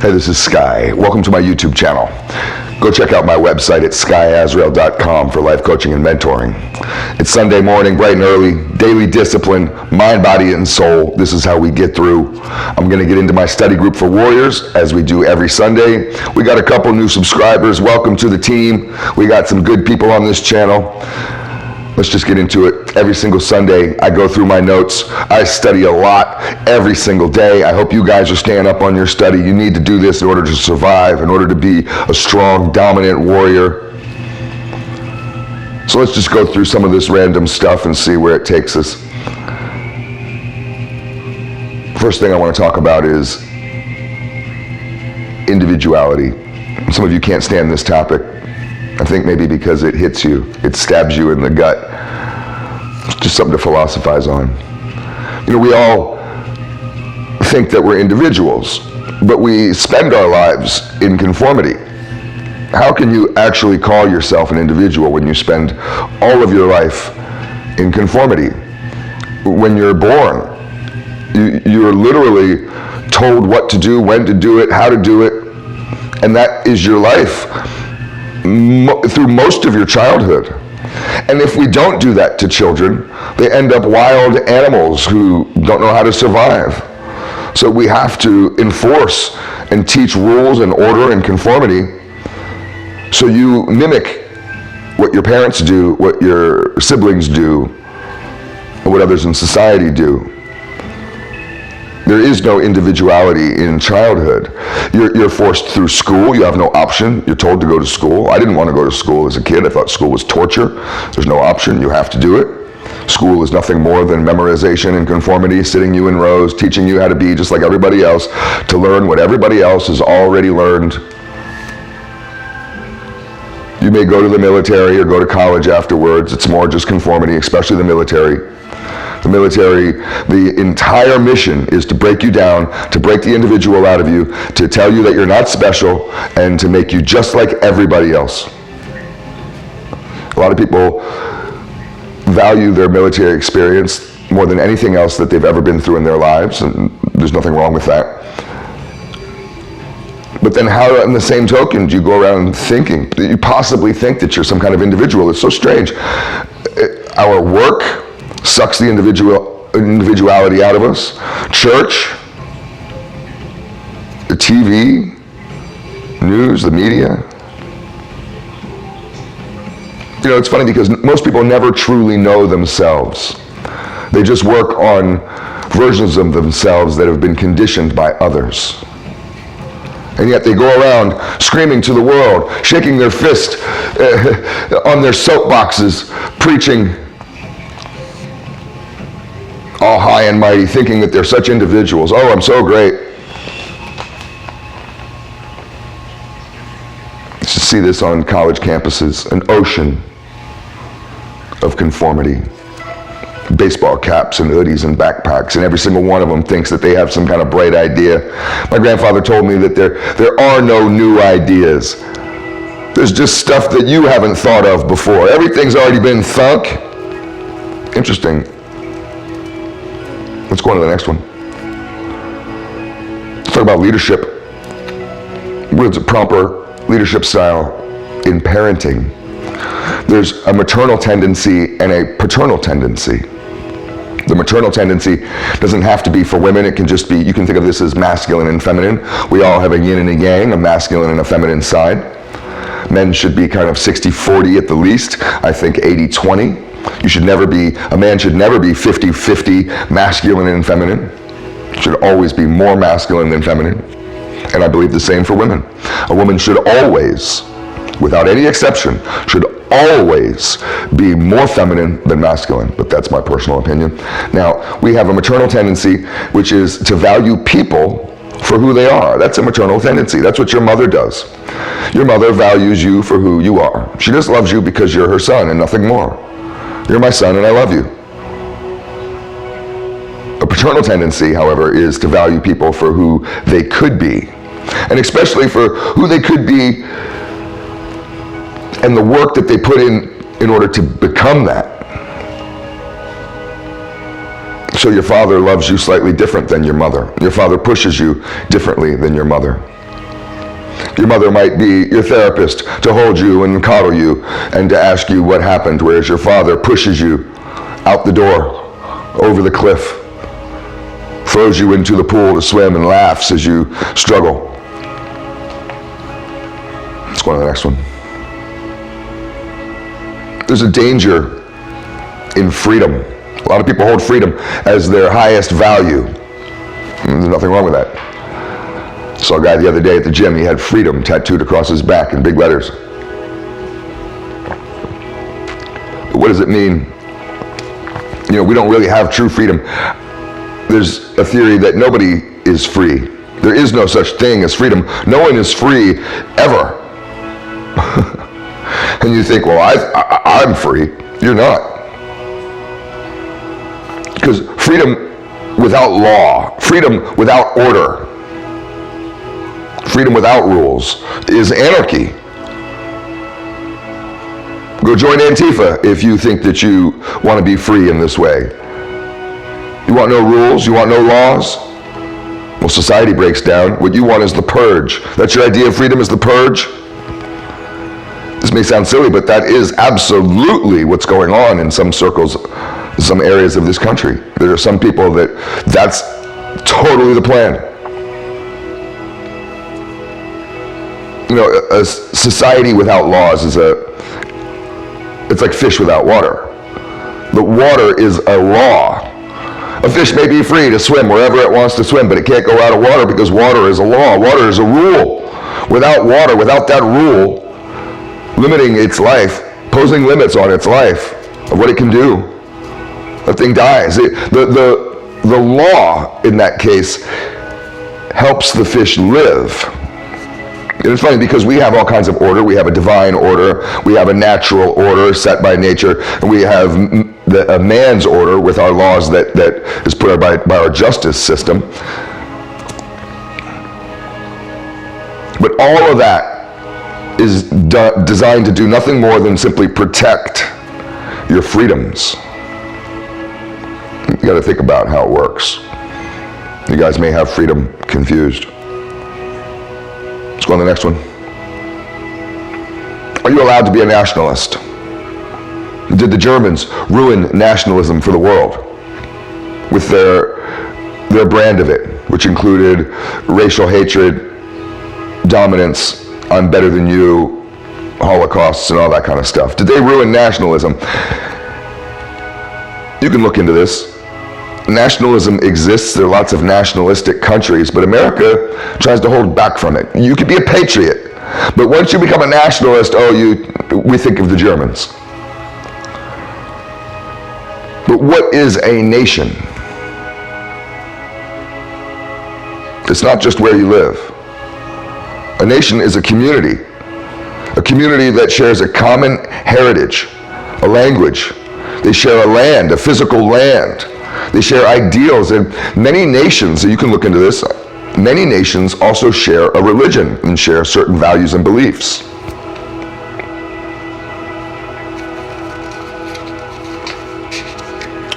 Hey, this is Sky. Welcome to my YouTube channel. Go check out my website at skysworld.com for life coaching and mentoring. It's Sunday morning, bright and early, daily discipline, mind, body, and soul. This is how we get through. I'm going to get into my study group for warriors, as we do every Sunday. We got a couple new subscribers. Welcome to the team. We got some good people on this channel. Let's just get into it. Every single Sunday, I go through my notes. I study a lot every single day. I hope you guys are staying up on your study. You need to do this in order to survive, in order to be a strong, dominant warrior. So let's just go through some of this random stuff and see where it takes us. First thing I want to talk about is individuality. Some of you can't stand this topic. I think maybe because it hits you, it stabs you in the gut. It's just something to philosophize on. You know, we all think that we're individuals, but we spend our lives in conformity. How can you actually call yourself an individual when you spend all of your life in conformity? When you're born, you're literally told what to do, when to do it, how to do it, and that is your life through most of your childhood. And if we don't do that to children, they end up wild animals who don't know how to survive. So we have to enforce and teach rules and order and conformity so you mimic what your parents do, what your siblings do, and what others in society do. There is no individuality in childhood. You're forced through school. You have no option. You're told to go to school. I didn't want to go to school as a kid. I thought school was torture. There's no option. You have to do it. School is nothing more than memorization and conformity, sitting you in rows, teaching you how to be just like everybody else, to learn what everybody else has already learned. You may go to the military or go to college afterwards. It's more just conformity, especially the military. The military, the entire mission is to break you down, to break the individual out of you, to tell you that you're not special, and to make you just like everybody else. A lot of people value their military experience more than anything else that they've ever been through in their lives, and there's nothing wrong with that. But then how, in the same token, do you go around thinking that you possibly think that you're some kind of individual? It's so strange. Our work sucks the individuality out of us. Church, the TV, news, the media. You know, it's funny because most people never truly know themselves. They just work on versions of themselves that have been conditioned by others. And yet they go around screaming to the world, shaking their fist on their soapboxes, preaching all high and mighty, thinking that they're such individuals. Oh, I'm so great. You see this on college campuses, an ocean of conformity. Baseball caps and hoodies and backpacks, and every single one of them thinks that they have some kind of bright idea. My grandfather told me that there are no new ideas. There's just stuff that you haven't thought of before. Everything's already been thunk. Interesting. Let's go on to the next one. Let's talk about leadership. What is a proper leadership style in parenting? There's a maternal tendency and a paternal tendency. The maternal tendency doesn't have to be for women. It can just be, you can think of this as masculine and feminine. We all have a yin and a yang, a masculine and a feminine side. Men should be kind of 60-40 at the least. I think 80-20. A man should never be 50-50 masculine and feminine. It should always be more masculine than feminine. And I believe the same for women. A woman should always, without any exception, should always be more feminine than masculine, but that's my personal opinion. Now, we have a maternal tendency, which is to value people for who they are. That's a maternal tendency. That's what your mother does. Your mother values you for who you are. She just loves you because you're her son and nothing more. You're my son and I love you. A paternal tendency, however, is to value people for who they could be, and especially for who they could be and the work that they put in order to become that. So your father loves you slightly different than your mother. Your father pushes you differently than your mother. Your mother might be your therapist to hold you and coddle you and to ask you what happened, whereas your father pushes you out the door, over the cliff, throws you into the pool to swim and laughs as you struggle. Let's go on to the next one. There's a danger in freedom. A lot of people hold freedom as their highest value. There's nothing wrong with that. Saw a guy the other day at the gym, he had freedom tattooed across his back in big letters. But what does it mean? You know, we don't really have true freedom. There's a theory that nobody is free. There is no such thing as freedom. No one is free ever. And you think, well, I'm free. You're not. Because freedom without law, freedom without order, freedom without rules is anarchy. Go join Antifa if you think that you want to be free in this way. You want no rules? You want no laws? Well, society breaks down. What you want is the purge. That's your idea of freedom, is the purge? This may sound silly, but that is absolutely what's going on in some circles, some areas of this country. There are some people that's totally the plan. You know, a society without laws it's like fish without water. The water is a law. A fish may be free to swim wherever it wants to swim, but it can't go out of water because water is a law. Water is a rule. Without water, without that rule, limiting its life, posing limits on its life of what it can do, that thing dies. The law in that case helps the fish live. And it's funny because we have all kinds of order. We have a divine order. We have a natural order set by nature. And we have a man's order with our laws that is put by our justice system. But all of that is designed to do nothing more than simply protect your freedoms. You got to think about how it works. You guys may have freedom confused. Let's go on to the next one. Are you allowed to be a nationalist? Did the Germans ruin nationalism for the world with their brand of it, which included racial hatred, dominance, I'm better than you, holocausts, and all that kind of stuff? Did they ruin nationalism? You can look into this. Nationalism exists. There are lots of nationalistic countries, but America tries to hold back from it. You could be a patriot, but once you become a nationalist, we think of the Germans. But what is a nation? It's not just where you live. A nation is a community that shares a common heritage, a language. They share a land, a physical land. They share ideals, and many nations, so you can look into this, many nations also share a religion and share certain values and beliefs.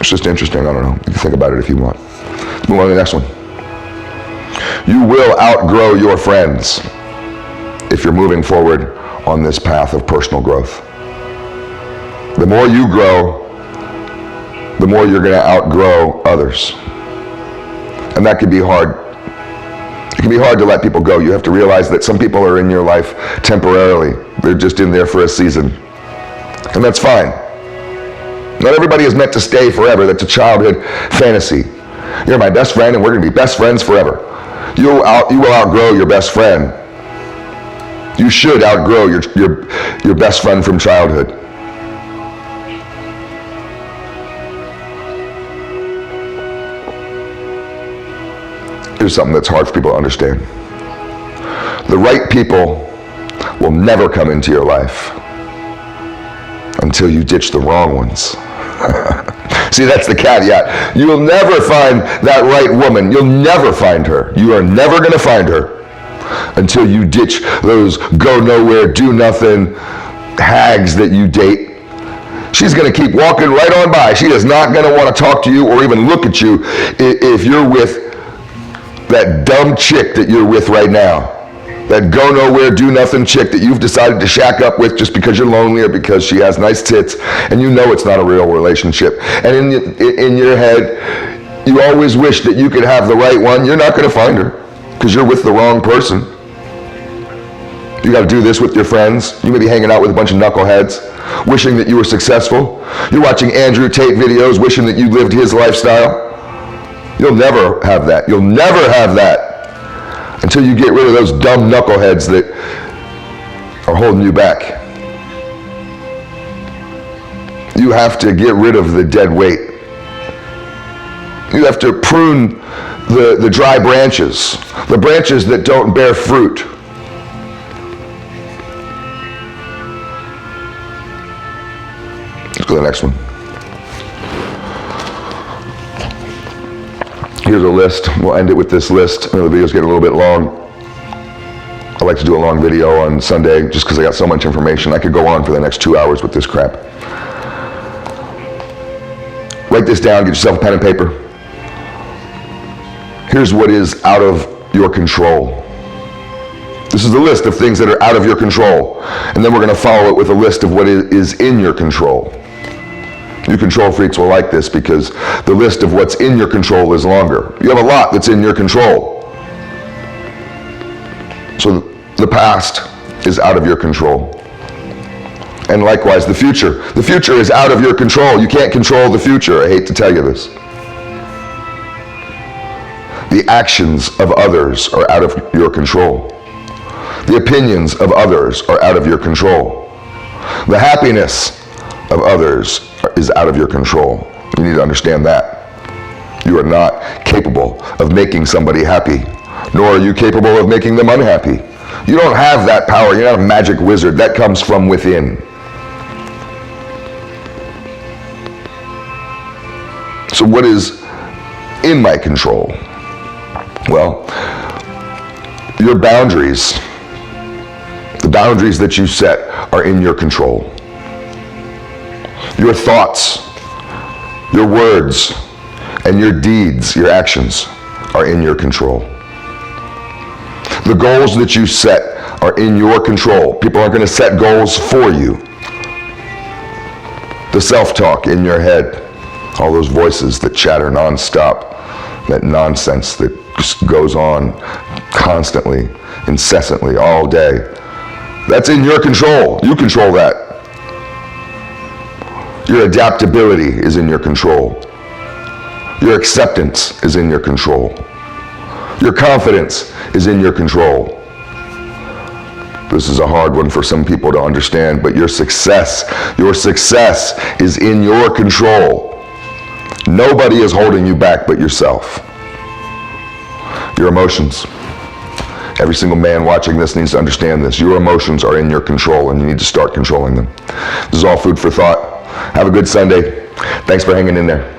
It's just interesting, I don't know. You can think about it if you want. Let's move on to the next one. You will outgrow your friends if you're moving forward on this path of personal growth. The more you grow, the more you're going to outgrow others. And that can be hard. It can be hard to let people go. You have to realize that some people are in your life temporarily. They're just in there for a season. And that's fine. Not everybody is meant to stay forever. That's a childhood fantasy. You're my best friend and we're going to be best friends forever. You will outgrow your best friend. You should outgrow your best friend from childhood. Here's something that's hard for people to understand. The right people will never come into your life until you ditch the wrong ones. See, that's the caveat. You will never find that right woman. You'll never find her. You are never going to find her until you ditch those go nowhere, do nothing hags that you date. She's going to keep walking right on by. She is not going to want to talk to you or even look at you if you're with that dumb chick that you're with right now. That go nowhere, do nothing chick that you've decided to shack up with just because you're lonely or because she has nice tits, and you know it's not a real relationship. And in your head, you always wish that you could have the right one. You're not going to find her because you're with the wrong person. You got to do this with your friends. You may be hanging out with a bunch of knuckleheads, wishing that you were successful. You're watching Andrew Tate videos, wishing that you lived his lifestyle. You'll never have that. You'll never have that until you get rid of those dumb knuckleheads that are holding you back. You have to get rid of the dead weight. You have to prune the dry branches, the branches that don't bear fruit. Let's go to the next one. Here's a list. We'll end it with this list. I know the videos get a little bit long. I like to do a long video on Sunday just because I got so much information. I could go on for the next 2 hours with this crap. Write this down. Get yourself a pen and paper. Here's what is out of your control. This is a list of things that are out of your control. And then we're going to follow it with a list of what is in your control. You control freaks will like this because the list of what's in your control is longer. You have a lot that's in your control. So the past is out of your control. And likewise, the future. The future is out of your control. You can't control the future. I hate to tell you this. The actions of others are out of your control. The opinions of others are out of your control. The happiness of others is out of your control. You need to understand that. You are not capable of making somebody happy, nor are you capable of making them unhappy. You don't have that power. You're not a magic wizard. That comes from within. So what is in my control? Well, your boundaries, the boundaries that you set are in your control. Your thoughts, your words, and your deeds, your actions are in your control. The goals that you set are in your control. People aren't going to set goals for you. The self-talk in your head, all those voices that chatter nonstop, that nonsense that just goes on constantly, incessantly, all day. That's in your control. You control that. Your adaptability is in your control. Your acceptance is in your control. Your confidence is in your control. This is a hard one for some people to understand, but your success is in your control. Nobody is holding you back but yourself. Your emotions. Every single man watching this needs to understand this. Your emotions are in your control and you need to start controlling them. This is all food for thought. Have a good Sunday. Thanks for hanging in there.